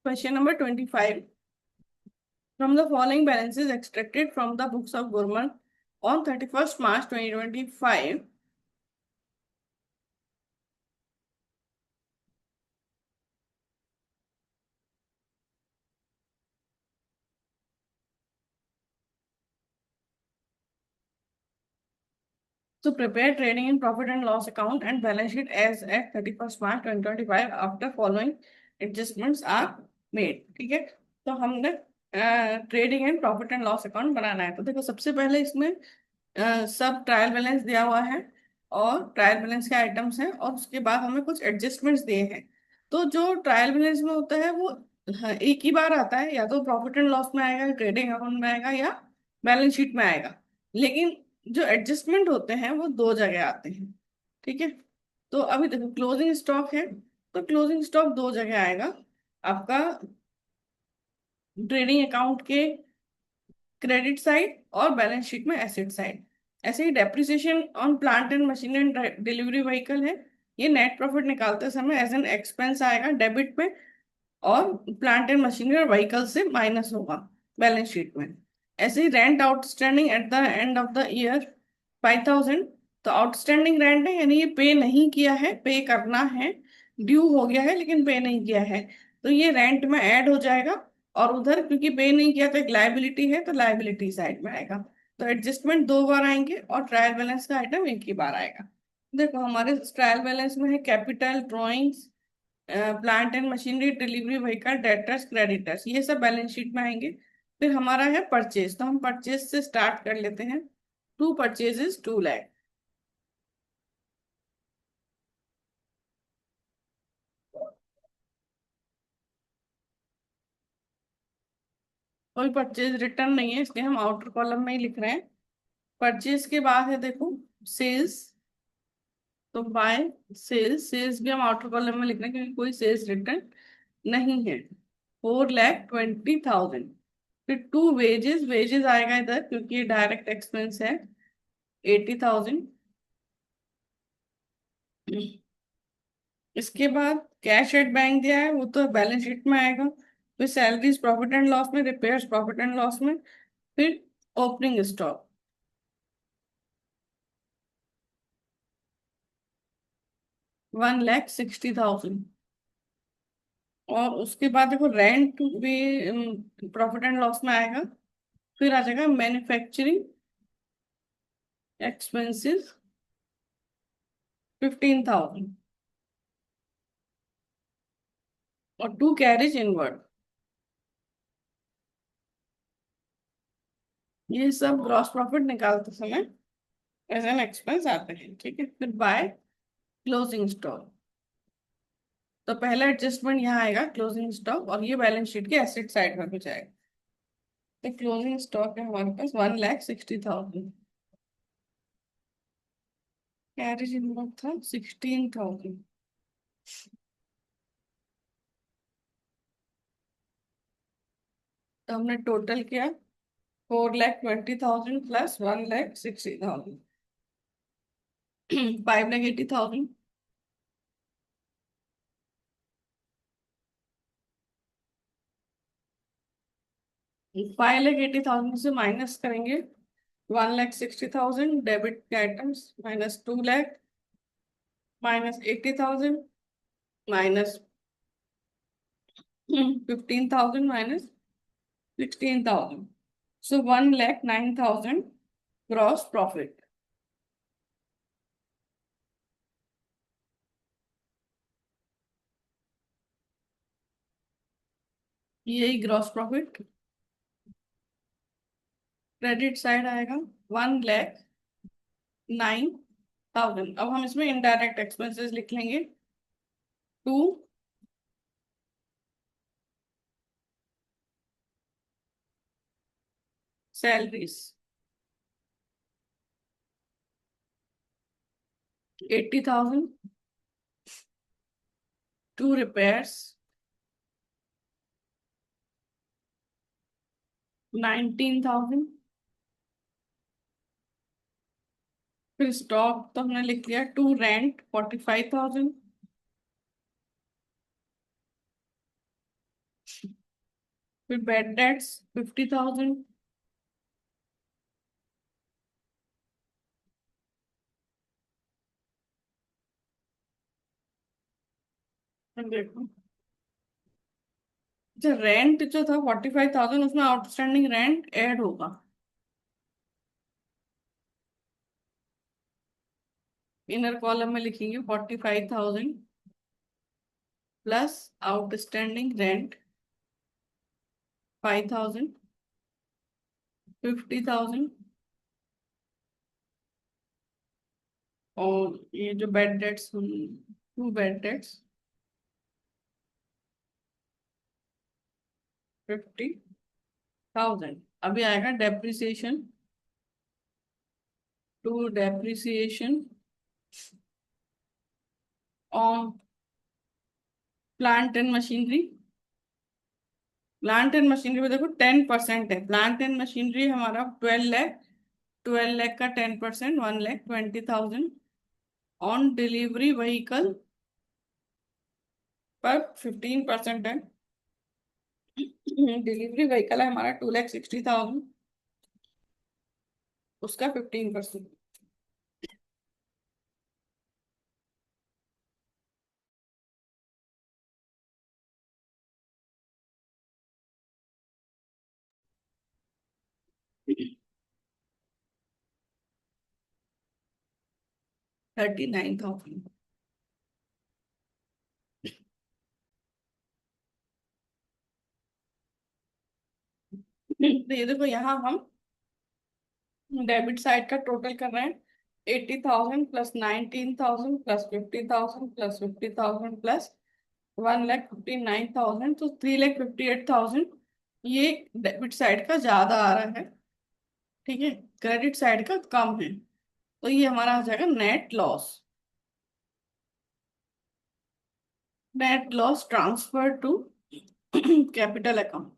Question number 25. From the following balances extracted from the books of Gurman on 31st March 2025. So prepare trading and profit and loss account and balance sheet as at 31st March 2025 after following adjustments are made. ठीक है, तो हमने trading and profit and loss account बनाना है। तो देखो, सबसे पहले इसमें सब ट्रायल बैलेंस दिया हुआ है और ट्रायल बैलेंस के आइटम्स हैं, और उसके बाद हमें कुछ एडजस्टमेंट्स दिए हैं। तो जो ट्रायल बैलेंस में होता है वो हाँ, एक ही बार आता है, या तो प्रॉफिट एंड लॉस में आएगा, ट्रेडिंग अकाउंट में आएगा, या बैलेंस शीट में आएगा। लेकिन जो एडजस्टमेंट होते हैं वो दो जगह आते हैं। ठीक है, तो अभी देखो, क्लोजिंग स्टॉक है, तो क्लोजिंग स्टॉक दो जगह आएगा आपका, ट्रेडिंग अकाउंट के क्रेडिट साइड और बैलेंस शीट में एसेट साइड। ऐसे ही depreciation on plant and machine and delivery vehicle है, ये नेट प्रॉफिट निकालते समय एज एन एक्सपेंस आएगा डेबिट में, और प्लांट एंड मशीनरी और व्हीकल से माइनस होगा बैलेंस शीट में। ऐसे ही rent outstanding at the end of the year 5,000। तो आउटस्टैंडिंग रेंट है, यानी ये पे नहीं किया है, पे करना है, ड्यू हो गया है लेकिन पे नहीं किया है, तो ये रेंट में ऐड हो जाएगा। और उधर क्योंकि पे नहीं किया तो एक लाइबिलिटी है, तो लाइबिलिटी साइड में आएगा। तो एडजस्टमेंट दो बार आएंगे और ट्रायल बैलेंस का आइटम एक ही बार आएगा। देखो, हमारे ट्रायल बैलेंस में है capital, drawings, plant and machinery, delivery vehicle, debtors, creditors, ये सब बैलेंस शीट में आएंगे। फिर हमारा है परचेज, तो हम परचेज से स्टार्ट कर लेते हैं। To purchases 2 lakh. कोई परचेज रिटर्न नहीं है, इसलिए हम आउटर कॉलम में ही लिख रहे हैं। परचेज के बाद है देखो सेल्स, तो बाय सेल्स, सेल्स भी हम आउटर कॉलम में लिख रहे हैं क्योंकि कोई सेल्स रिटर्न नहीं है। 4,20,000। फिर टू वेजेस, वेजेस आएगा इधर क्योंकि ये डायरेक्ट एक्सपेंस है, 80,000। इसके बाद कैश एट बैंक दिया है, वो तो बैलेंस शीट में आएगा। फिर सैलरीज प्रॉफिट एंड लॉस में, रिपेयर्स प्रॉफिट एंड लॉस में। फिर ओपनिंग स्टॉक 1,60,000। और उसके बाद देखो रेंट भी प्रॉफिट एंड लॉस में आएगा। फिर आ जाएगा मैन्युफैक्चरिंग एक्सपेंसेस 15,000, और टू कैरेज इनवर्ड। ये सब ग्रॉस प्रॉफिट निकालते समय एज एन एक्सपेंस आते हैं। ठीक है, फिर बाय क्लोजिंग स्टॉक। तो पहला एडजस्टमेंट यहाँ आएगा क्लोजिंग स्टॉक, और ये बैलेंस शीट के एसेट साइड में हो जाएगा। तो क्लोजिंग स्टॉक है हमारे पास 1,60,000, कैरेज इनवर्ड था 16,000। तो हमने टोटल किया 4,20,000 प्लस 1,60,000, 5,80,000। 5,80,000 से माइनस करेंगे 1,60,000, डेबिट के items minus 2 lakh, minus 80,000, minus 15,000, minus 16,000। So 1,09,000 gross profit. यही ग्रॉस प्रॉफिट। क्रेडिट साइड आएगा 1,09,000। अब हम इसमें इनडायरेक्ट एक्सपेंसेस लिख लेंगे। To salaries 80,000, to repairs 19,000। फिर स्टॉक तो हमने लिख लिया, टू रेंट 45,000, फिर बैड डेट्स 50,000। देखो, अच्छा रेंट जो था 45,000, उसमें आउटस्टैंडिंग रेंट ऐड होगा। इनर कॉलम में लिखेंगे 45,000 प्लस आउटस्टैंडिंग रेंट 5,000, 50,000, और ये जो बेड डेट्स, 2 बेड डेट्स 50,000। अभी आएगा depreciation, to depreciation on plant and machinery. Plant and machinery में देखो 10% है। प्लांट एंड मशीनरी हमारा 12 लाख, 12 लाख का 10% 1,20,000 ऑन डिलीवरी व्हीकल पर 15% है। डिलीवरी व्हीकल है हमारा 2,60,000, उसका 15%। 39,000। तो ये देखो, यहाँ हम डेबिट साइड का टोटल कर रहे हैं। 80,000 प्लस 19,000 प्लस 50,000 प्लस 50,000 प्लस 1,59,000, तो 3,58,000। ये डेबिट साइड का ज्यादा आ रहा है, ठीक है, क्रेडिट साइड का कम है। तो ये हमारा आ जाएगा net loss. Net loss transfer to capital account,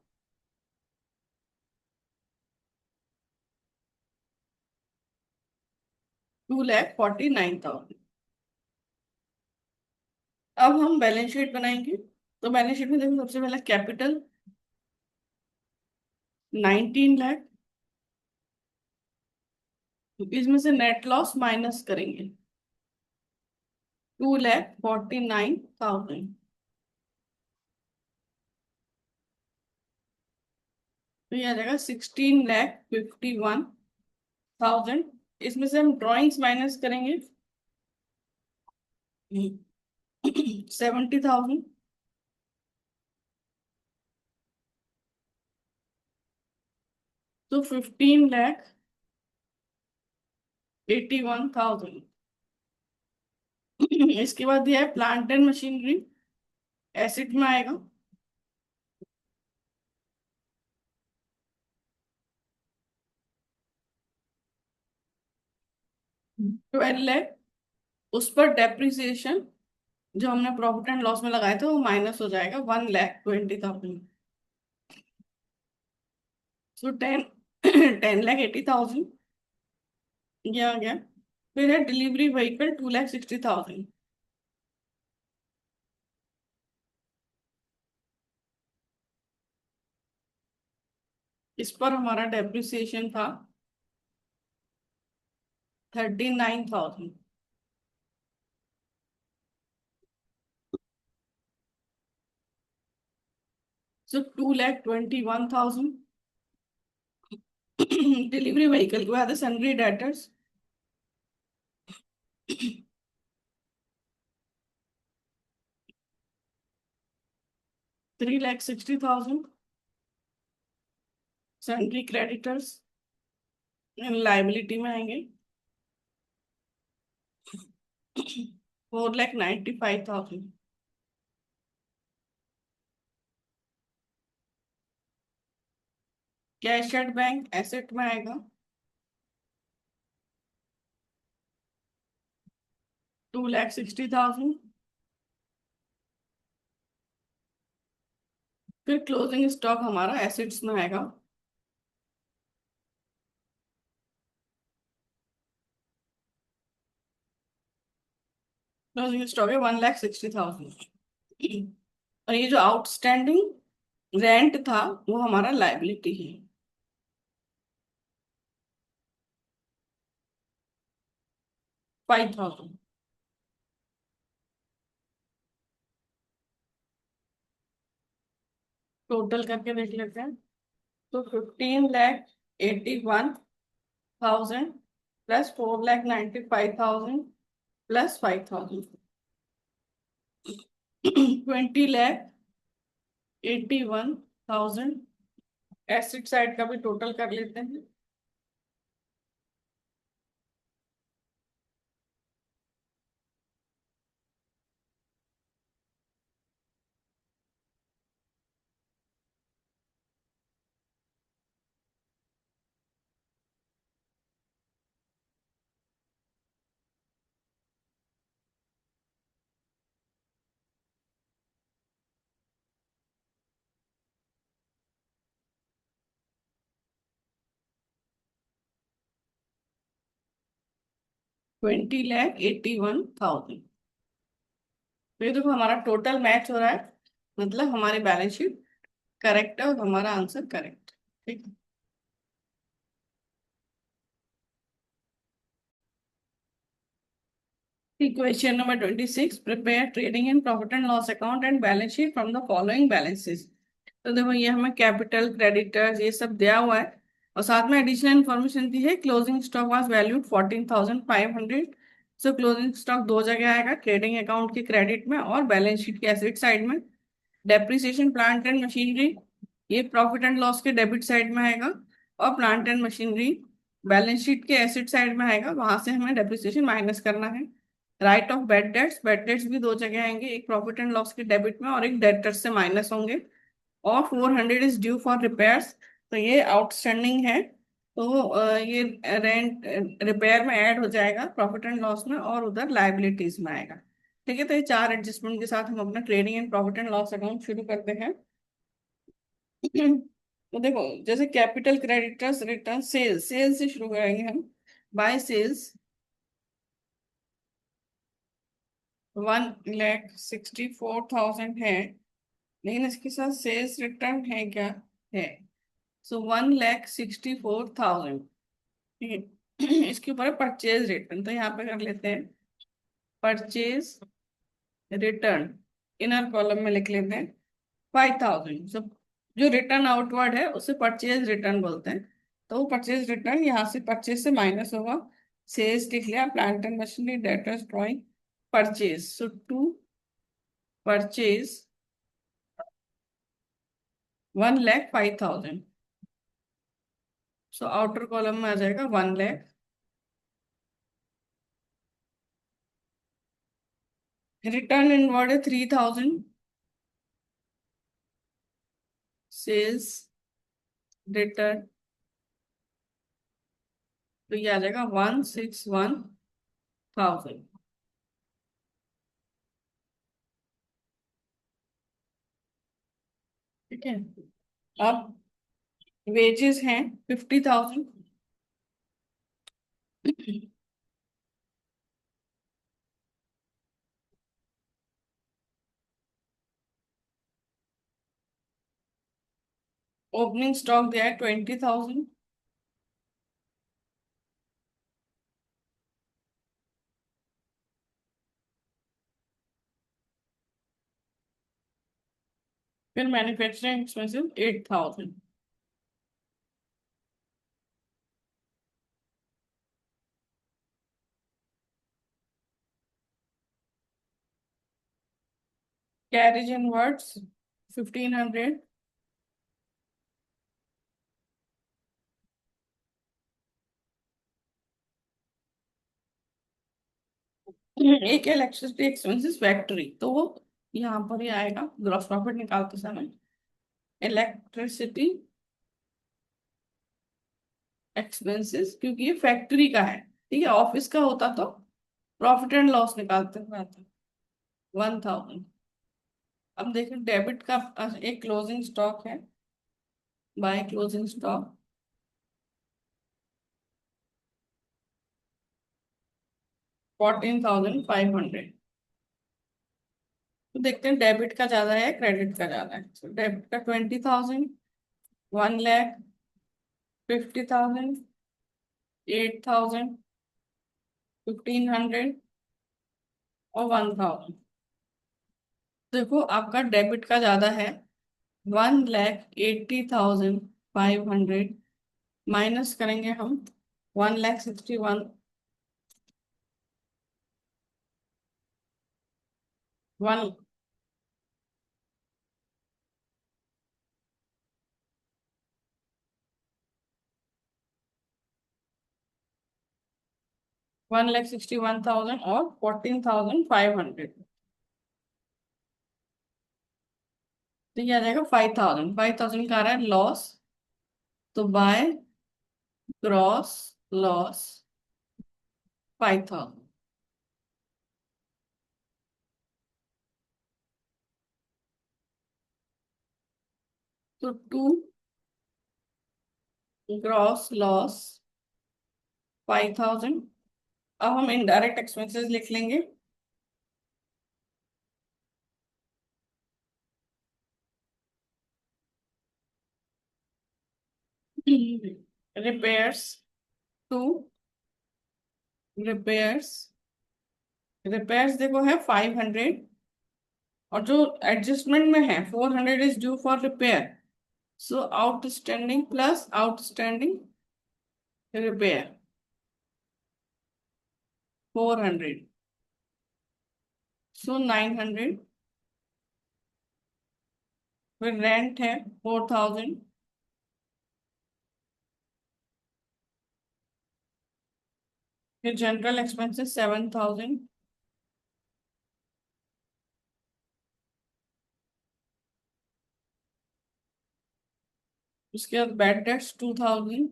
2,49,000। अब हम बैलेंस शीट बनाएंगे। तो बैलेंस शीट में देखो, सबसे पहले कैपिटल 19 लाख, इसमें से नेट लॉस माइनस करेंगे 2,49,000। तो ये आ जाएगा 16,51,000। इसमें से हम ड्रॉइंग्स माइनस करेंगे 70,000। तो 15,81,000। इसके बाद दिया है प्लांट एंड मशीनरी, एसेट में आएगा 12 लाख। उस पर डेप्रिसिएशन जो हमने प्रॉफिट एंड लॉस में लगाया था वो माइनस हो जाएगा 1,20,000। सो 10,80,000 ये आ गया। फिर है डिलीवरी व्हीकल 2,60,000। इस पर हमारा डेप्रिसिएशन था 39,000। सो 2,21,000। डिलीवरी व्हीकल को आते sundry debtors 3,60,000। Sundry creditors liability में आएंगे 4,95,000। कैश एट बैंक एसेट में आएगा 2,60,000। फिर क्लोजिंग स्टॉक हमारा एसेट्स में आएगा क्लोजिंग स्टॉक है 1,60,000। और ये जो आउटस्टैंडिंग रेंट था वो हमारा लायबिलिटी है। 5,000। टोटल करके देख लेते हैं। तो 15,81,000 प्लस 4,95,000 प्लस 5,000, 20,81,000। एसिड साइड का भी टोटल कर लेते हैं। 20,81,000। तो ये देखो हमारा टोटल मैच हो रहा है, मतलब हमारी बैलेंस शीट करेक्ट है और हमारा आंसर करेक्ट। ठीक है। Question number 26, prepare trading and profit and loss account and balance sheet from the following balances. तो देखो ये हमें कैपिटल क्रेडिटर्स ये सब दिया हुआ है, और साथ में एडिशनल इन्फॉर्मेशन दी है। Closing stock was valued 14,500। So closing stock दो जगह आएगा, ट्रेडिंग अकाउंट के क्रेडिट में और बैलेंस शीट के एसेट साइड में। डेप्रिसिएशन प्लांट एंड मशीनरी ये प्रॉफिट एंड लॉस के डेबिट साइड में आएगा, और plant and machinery balance sheet के एसेट साइड में आएगा, वहां से हमें डेप्रिसिएशन माइनस करना है। राइट ऑफ बैड डेट्स भी दो जगह आएंगे, एक प्रॉफिट एंड लॉस के डेबिट में और एक डेटर्स से माइनस होंगे। और 400 इज ड्यू फॉर रिपेयर्स, तो ये आउटस्टैंडिंग है। तो ये रेंट रिपेयर में ऐड हो जाएगा प्रॉफिट एंड लॉस में, और उधर लाइबिलिटीज में आएगा। ठीक है, तो ये चार एडजस्टमेंट के साथ हम अपना trading and profit and loss account शुरू करते हैं। तो देखो, जैसे capital creditors return sales, sales से शुरू करेंगे हम। बाय सेल्स 1,64,000 है, लेकिन इसके साथ सेल्स रिटर्न है क्या? है। सो 1,64,000। ठीक है। इसके ऊपर है परचेज रिटर्न, तो यहाँ पे कर लेते हैं परचेज रिटर्न। इनर कॉलम में लिख लेते हैं 5,000। सब जो रिटर्न आउटवर्ड है उसे परचेज रिटर्न बोलते हैं। तो वो परचेज रिटर्न यहाँ से परचेज से माइनस होगा। सेल्स लिख लिया, plant and machinery, debtors, drawing, purchase. So to purchase 1,05,000। So outer column में आ जाएगा 1,00,000। रिटर्न इनवर्ड है 3,000। सेल्स रिटर्न, तो ये आ जाएगा 1,61,000। ठीक है। अब वेजेस हैं 50,000। ओपनिंग स्टॉक दिया है 20,000। फिर manufacturing expenses 8,000। Carriage and words 1,500। एक इलेक्ट्रिसिटी एक्सपेंसेस फैक्ट्री, तो वो यहाँ पर ही आएगा ग्रॉस प्रॉफिट निकालते समय। इलेक्ट्रिसिटी एक्सपेंसेस, क्योंकि ये फैक्ट्री का है। ठीक है, ऑफिस का होता तो प्रॉफिट एंड लॉस निकालते हुए आता। 1,000। अब देखें डेबिट का एक क्लोजिंग स्टॉक है। By closing stock 14,500। तो देखते हैं डेबिट का ज्यादा है क्रेडिट का ज्यादा है। डेबिट का 20,000, 1 लाख, 50,000, 8,000, 1,500 और 1,000। देखो आपका डेबिट का ज्यादा है, 1,80,500 माइनस करेंगे हम 1,61, 1,61,000 और 14,500। तो ये आ जाएगा 5,000। 5,000 का आ रहा है लॉस, तो बाय ग्रॉस लॉस 5,000। तो टू ग्रॉस लॉस 5,000। अब हम इनडायरेक्ट एक्सपेंसेस लिख लेंगे। Repairs, to repairs. रिपेयर्स देखो है 500, और जो एडजस्टमेंट में है 400 is due for repair. So outstanding plus outstanding repair 400, सो 900। फिर रेंट है 4,000। फिर जनरल एक्सपेंसेस 7,000। उसके बाद बैड डेट्स 2,000।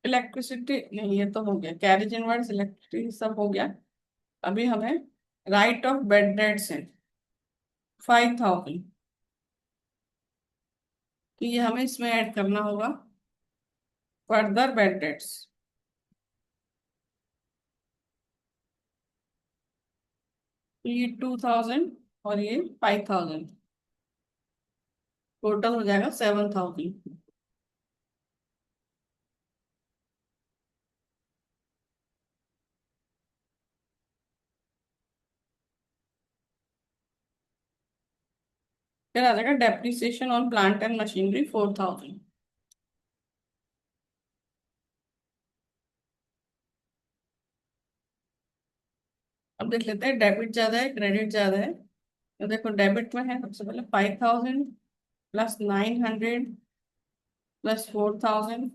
इलेक्ट्रिसिटी नहीं, ये तो हो गया, कैरेज इनवर्स इलेक्ट्रिसिटी सब हो गया। अभी हमें राइट ऑफ बेड डेट्स है 5,000, तो ये हमें इसमें ऐड करना होगा फर्दर बेड डेट्स। तो ये 2,000 और ये 5,000, टोटल हो जाएगा 7,000। फिर आ जाएगा depreciation on plant and machinery 4,000। अब देख लेते हैं डेबिट ज्यादा है क्रेडिट ज्यादा है। तो देखो डेबिट में है सबसे पहले 5,000 plus 900 plus 4,000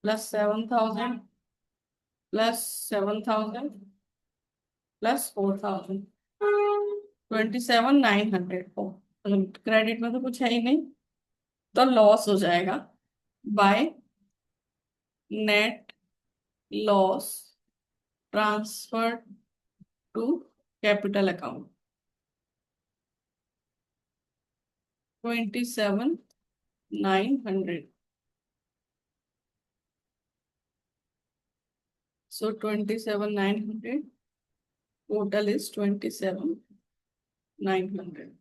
plus 7,000 plus 7,000 plus 4,000, 27,900 को। क्रेडिट में तो कुछ है ही नहीं, तो लॉस हो जाएगा by net loss transfer to capital account 27,900। So 27,900 total is 27,900।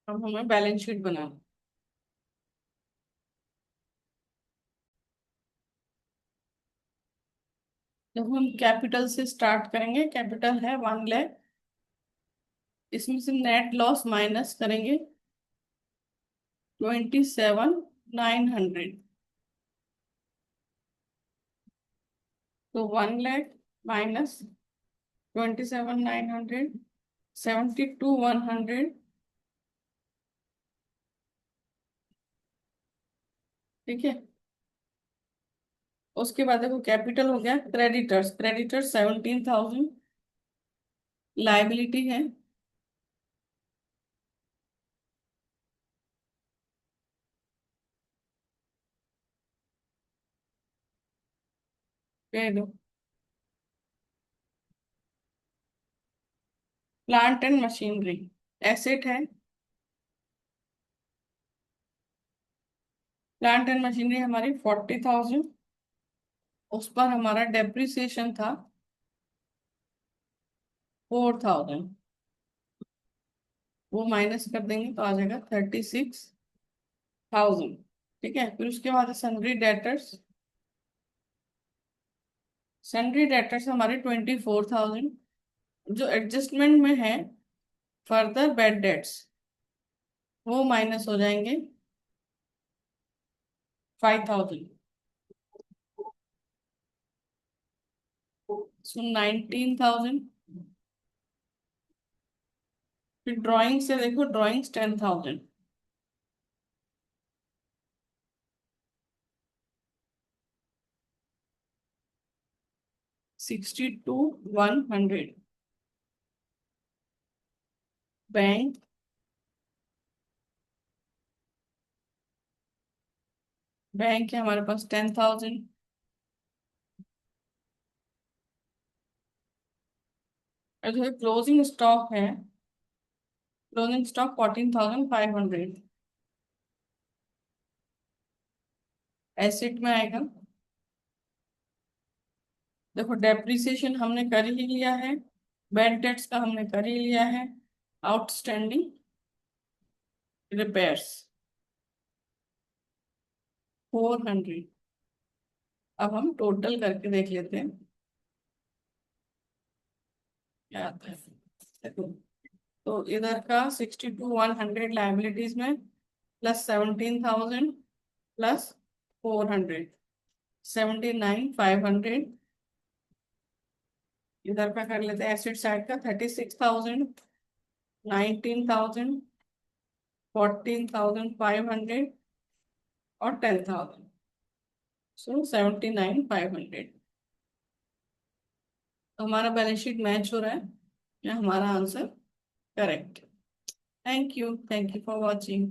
अब हमें बैलेंस शीट बनाना। जब हम कैपिटल से स्टार्ट करेंगे, कैपिटल है 1 लाख, इसमें से नेट लॉस माइनस करेंगे 27,900। तो 1 लाख माइनस 27,900, 72,100। ठीक है, उसके बाद देखो कैपिटल हो गया, क्रेडिटर्स, क्रेडिटर्स 17,000, लाइबिलिटी है कह दो। प्लांट एंड मशीनरी एसेट है। प्लांट एंड मशीनरी हमारी 40,000। उस पर हमारा डेप्रिसिएशन था 4,000। वो माइनस कर देंगे तो आ जाएगा 36,000। ठीक है, फिर उसके बाद सन्ड्री डेटर्स। सन्ड्री डेटर्स हमारे 24,000। जो एडजस्टमेंट में है फर्दर बैड डेट्स, वो माइनस हो जाएंगे 5,000। सो 19,000। फिर ड्राइंग से देखो, ड्राइंग्स 10,000। 60 to 100। बैंक। बैंक है हमारे पास 10,000। और जो क्लोजिंग स्टॉक है, क्लोजिंग स्टॉक 14,500। एसेट में आएगा। देखो डेप्रिसिएशन हमने कर ही लिया है, बैड डेट्स का हमने कर ही लिया है, आउटस्टैंडिंग रिपेयर्स 400। अब हम टोटल करके देख लेते हैं क्या आता है। देखो, तो इधर का 60 to 100 लाइबिलिटीज में प्लस 17,000 प्लस 400, 79,500। इधर का कर लेते हैं एसिड साइड का 36,000, 19,000, 14,500 और 10,000। सो 79,500। हमारा बैलेंस शीट मैच हो रहा है या हमारा answer correct. Thank you for watching.